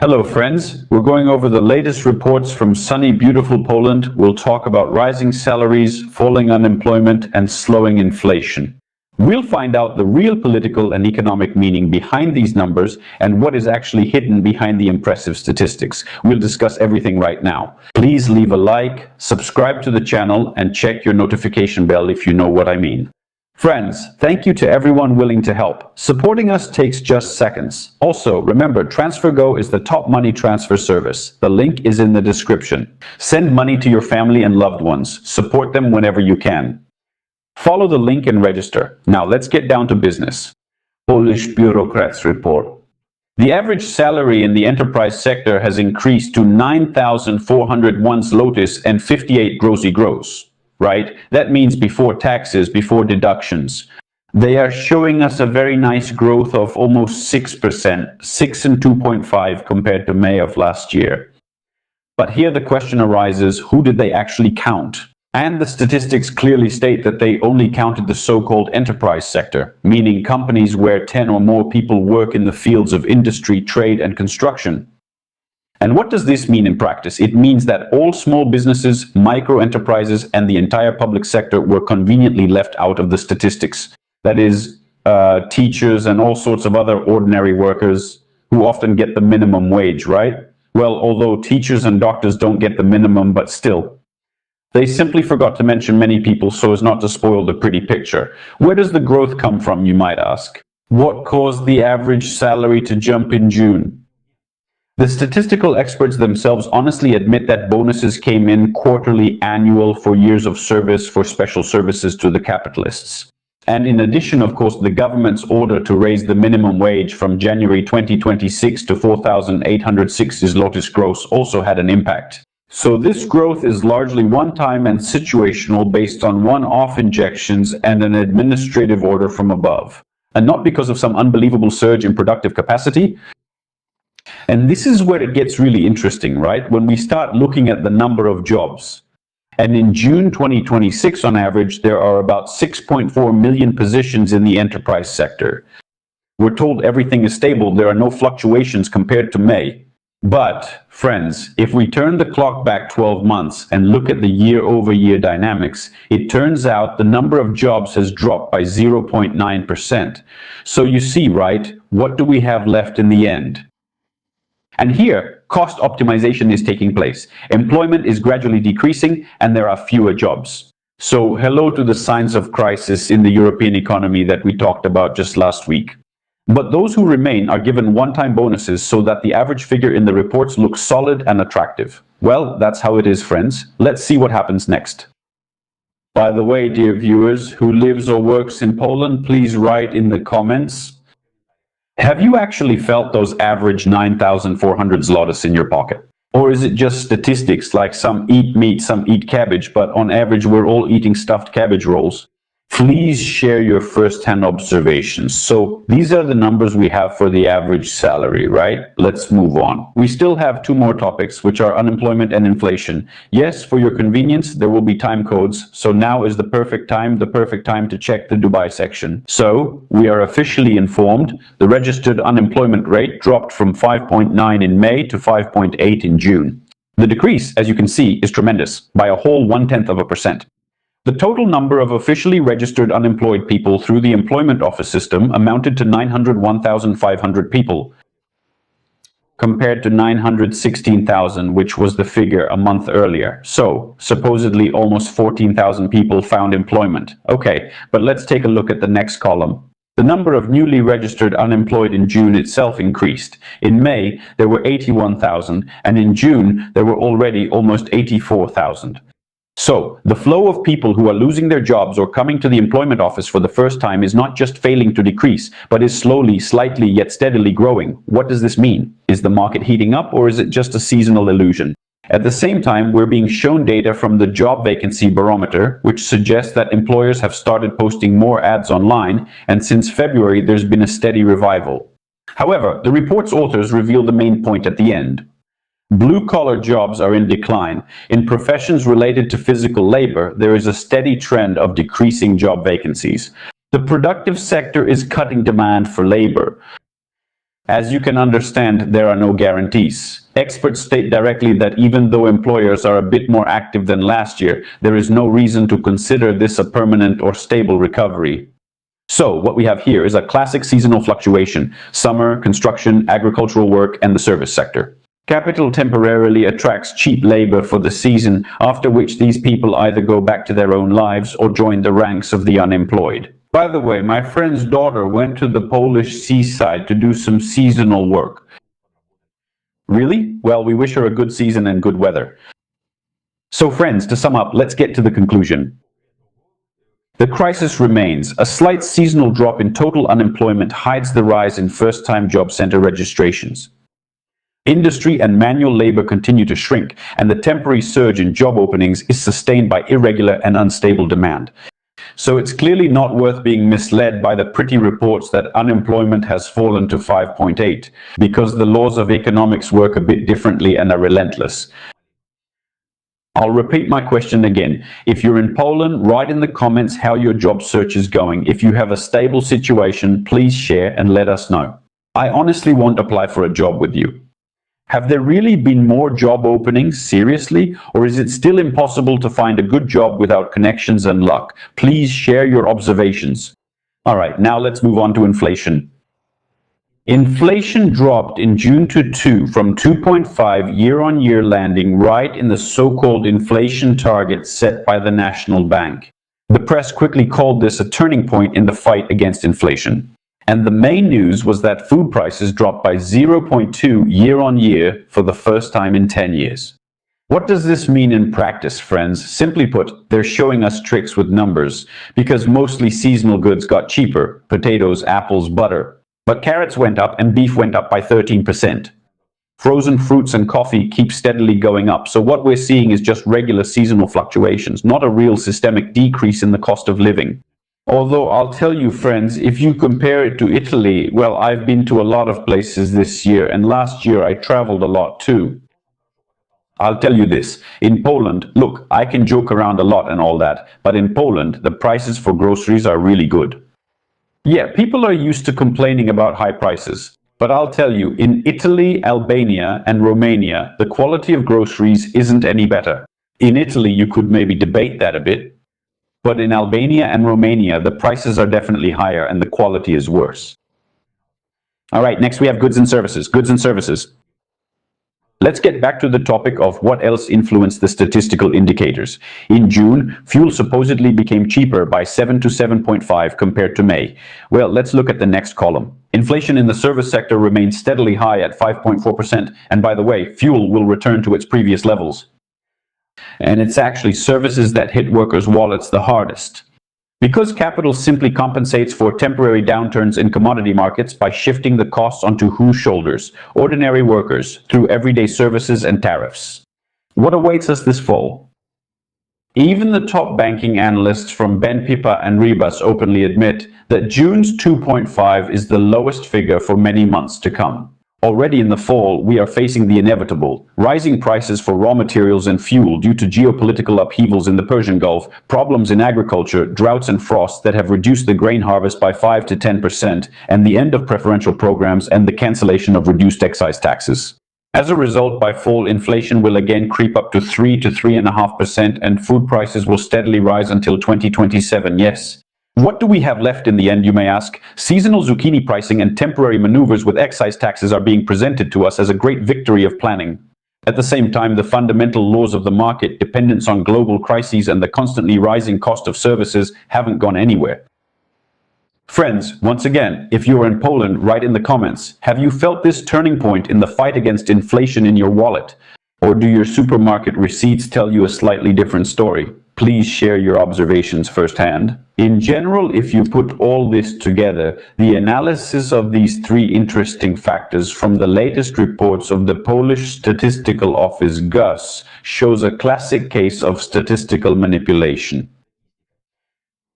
Hello friends, we're going over the latest reports from sunny, beautiful Poland. We'll talk about rising salaries, falling unemployment, and slowing inflation. We'll find out the real political and economic meaning behind these numbers and what is actually hidden behind the impressive statistics. We'll discuss everything right now. Please leave a like, subscribe to the channel, and check your notification bell if you know what I mean. Friends, thank you to everyone willing to help. Supporting us takes just seconds. Also, remember, TransferGo is the top money transfer service. The link is in the description. Send money to your family and loved ones. Support them whenever you can. Follow the link and register. Now let's get down to business. Polish bureaucrats report. The average salary in the enterprise sector has increased to 9,401 zlotys and 58 gross. Right? That means before taxes, before deductions. They are showing us a very nice growth of almost 6%, 6 and 2.5 compared to May of last year. But here the question arises, who did they actually count? And the statistics clearly state that they only counted the so-called enterprise sector, meaning companies where 10 or more people work in the fields of industry, trade, and construction. And what does this mean in practice? It means that all small businesses, micro enterprises, and the entire public sector were conveniently left out of the statistics. That is, teachers and all sorts of other ordinary workers who often get the minimum wage, right? Well, although teachers and doctors don't get the minimum, but still. They simply forgot to mention many people so as not to spoil the pretty picture. Where does the growth come from, you might ask? What caused the average salary to jump in June? The statistical experts themselves honestly admit that bonuses came in quarterly, annual, for years of service, for special services to the capitalists. And in addition, of course, the government's order to raise the minimum wage from January 2026 to 4,860 zlotys gross also had an impact. So this growth is largely one-time and situational based on one-off injections and an administrative order from above. And not because of some unbelievable surge in productive capacity. And this is where it gets really interesting, right? When we start looking at the number of jobs. And in June 2026, on average, there are about 6.4 million positions in the enterprise sector. We're told everything is stable. There are no fluctuations compared to May. But, friends, if we turn the clock back 12 months and look at the year-over-year dynamics, it turns out the number of jobs has dropped by 0.9%. So you see, right, what do we have left in the end? And here, cost optimization is taking place. Employment is gradually decreasing and there are fewer jobs. So hello to the signs of crisis in the European economy that we talked about just last week. But those who remain are given one-time bonuses so that the average figure in the reports looks solid and attractive. Well, that's how it is, friends. Let's see what happens next. By the way, dear viewers, who lives or works in Poland, please write in the comments. Have you actually felt those average 9,400 zlotys in your pocket? Or is it just statistics like some eat meat, some eat cabbage, but on average we're all eating stuffed cabbage rolls? Please share your first-hand observations. So these are the numbers we have for the average salary, right? Let's move on. We still have two more topics, which are unemployment and inflation. Yes, for your convenience, there will be time codes. So now is the perfect time to check the Dubai section. So we are officially informed the registered unemployment rate dropped from 5.9 in May to 5.8 in June. The decrease, as you can see, is tremendous, by a whole 0.1%. The total number of officially registered unemployed people through the employment office system amounted to 901,500 people, compared to 916,000, which was the figure a month earlier. So, supposedly almost 14,000 people found employment. Okay, but let's take a look at the next column. The number of newly registered unemployed in June itself increased. In May, there were 81,000, and in June, there were already almost 84,000. So, the flow of people who are losing their jobs or coming to the employment office for the first time is not just failing to decrease, but is slowly, slightly, yet steadily growing. What does this mean? Is the market heating up, or is it just a seasonal illusion? At the same time, we're being shown data from the job vacancy barometer, which suggests that employers have started posting more ads online, and since February there's been a steady revival. However, the report's authors reveal the main point at the end. Blue-collar jobs are in decline. In professions related to physical labor, there is a steady trend of decreasing job vacancies. The productive sector is cutting demand for labor. As you can understand, there are no guarantees. Experts state directly that even though employers are a bit more active than last year, there is no reason to consider this a permanent or stable recovery. So, what we have here is a classic seasonal fluctuation: summer, construction, agricultural work, and the service sector. Capital temporarily attracts cheap labor for the season, after which these people either go back to their own lives or join the ranks of the unemployed. By the way, my friend's daughter went to the Polish seaside to do some seasonal work. Really? Well, we wish her a good season and good weather. So friends, to sum up, let's get to the conclusion. The crisis remains. A slight seasonal drop in total unemployment hides the rise in first-time job center registrations. Industry and manual labor continue to shrink, and the temporary surge in job openings is sustained by irregular and unstable demand. So it's clearly not worth being misled by the pretty reports that unemployment has fallen to 5.8, because the laws of economics work a bit differently and are relentless. I'll repeat my question again. If you're in Poland, write in the comments how your job search is going. If you have a stable situation, please share and let us know. I honestly won't apply for a job with you. Have there really been more job openings, seriously? Or is it still impossible to find a good job without connections and luck? Please share your observations. All right, now let's move on to inflation. Inflation dropped in June to 2 from 2.5 year-on-year, landing right in the so-called inflation target set by the National Bank. The press quickly called this a turning point in the fight against inflation. And the main news was that food prices dropped by 0.2 year-on-year for the first time in 10 years. What does this mean in practice, friends? Simply put, they're showing us tricks with numbers, because mostly seasonal goods got cheaper: potatoes, apples, butter. But carrots went up and beef went up by 13%. Frozen fruits and coffee keep steadily going up, so what we're seeing is just regular seasonal fluctuations, not a real systemic decrease in the cost of living. Although I'll tell you, friends, if you compare it to Italy, well, I've been to a lot of places this year, and last year I traveled a lot too. I'll tell you this, in Poland, look, I can joke around a lot and all that, but in Poland, the prices for groceries are really good. Yeah, people are used to complaining about high prices, but I'll tell you, in Italy, Albania, and Romania, the quality of groceries isn't any better. In Italy, you could maybe debate that a bit, but in Albania and Romania, the prices are definitely higher and the quality is worse. All right, next we have goods and services. Goods and services. Let's get back to the topic of what else influenced the statistical indicators. In June, fuel supposedly became cheaper by 7 to 7.5 compared to May. Well, let's look at the next column. Inflation in the service sector remains steadily high at 5.4%, and by the way, fuel will return to its previous levels. And it's actually services that hit workers' wallets the hardest. Because capital simply compensates for temporary downturns in commodity markets by shifting the costs onto whose shoulders? Ordinary workers, through everyday services and tariffs. What awaits us this fall? Even the top banking analysts from BNP and Rebus openly admit that June's 2.5 is the lowest figure for many months to come. Already in the fall, we are facing the inevitable: rising prices for raw materials and fuel due to geopolitical upheavals in the Persian Gulf, problems in agriculture, droughts and frosts that have reduced the grain harvest by 5 to 10%, and the end of preferential programs and the cancellation of reduced excise taxes. As a result, by fall, inflation will again creep up to 3 to 3.5%, and food prices will steadily rise until 2027, yes. What do we have left in the end, you may ask? Seasonal zucchini pricing and temporary maneuvers with excise taxes are being presented to us as a great victory of planning. At the same time, the fundamental laws of the market, dependence on global crises, and the constantly rising cost of services haven't gone anywhere. Friends, once again, if you're in Poland, write in the comments, have you felt this turning point in the fight against inflation in your wallet? Or do your supermarket receipts tell you a slightly different story? Please share your observations firsthand. In general, if you put all this together, the analysis of these three interesting factors from the latest reports of the Polish Statistical Office GUS shows a classic case of statistical manipulation.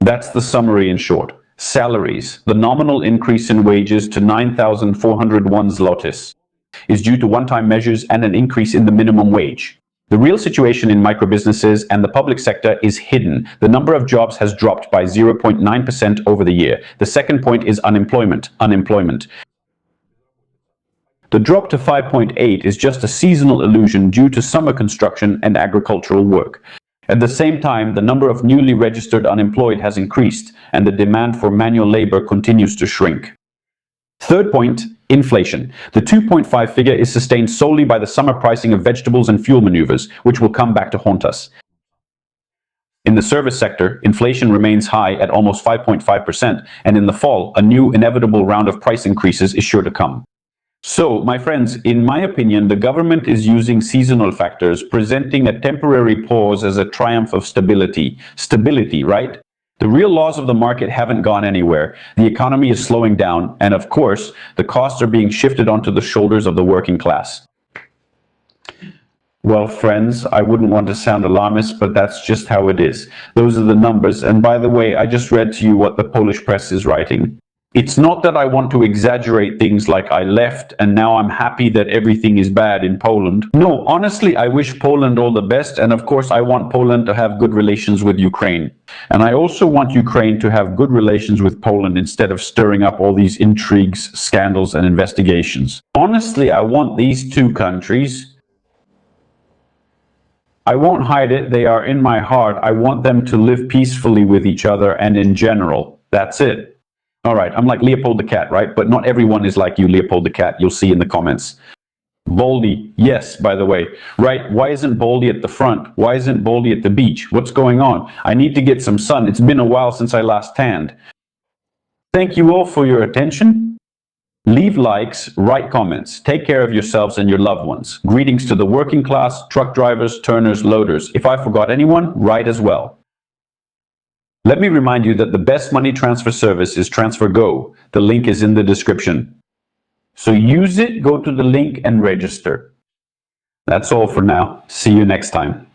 That's the summary in short. Salaries. The nominal increase in wages to 9,401 zlotys is due to one-time measures and an increase in the minimum wage. The real situation in microbusinesses and the public sector is hidden. The number of jobs has dropped by 0.9% over the year. The second point is unemployment. The drop to 5.8 is just a seasonal illusion due to summer construction and agricultural work. At the same time, the number of newly registered unemployed has increased, and the demand for manual labor continues to shrink. Third point, inflation. The 2.5 figure is sustained solely by the summer pricing of vegetables and fuel maneuvers, which will come back to haunt us. In the service sector, inflation remains high at almost 5.5%, and in the fall, a new inevitable round of price increases is sure to come. So, my friends, in my opinion, the government is using seasonal factors, presenting a temporary pause as a triumph of stability. Stability, right? The real laws of the market haven't gone anywhere. The economy is slowing down, and of course, the costs are being shifted onto the shoulders of the working class. Well, friends, I wouldn't want to sound alarmist, but that's just how it is. Those are the numbers, and by the way, I just read to you what the Polish press is writing. It's not that I want to exaggerate things like I left and now I'm happy that everything is bad in Poland. No, honestly, I wish Poland all the best, and of course I want Poland to have good relations with Ukraine. And I also want Ukraine to have good relations with Poland instead of stirring up all these intrigues, scandals, and investigations. Honestly, I want these two countries. I won't hide it, they are in my heart. I want them to live peacefully with each other and in general. That's it. All right, I'm like Leopold the cat, right? But not everyone is like you, Leopold the cat. You'll see in the comments. Baldy, yes, by the way. Right, why isn't Baldy at the front? Why isn't Baldy at the beach? What's going on? I need to get some sun. It's been a while since I last tanned. Thank you all for your attention. Leave likes, write comments. Take care of yourselves and your loved ones. Greetings to the working class, truck drivers, turners, loaders. If I forgot anyone, write as well. Let me remind you that the best money transfer service is TransferGo. The link is in the description. So use it, go to the link and register. That's all for now. See you next time.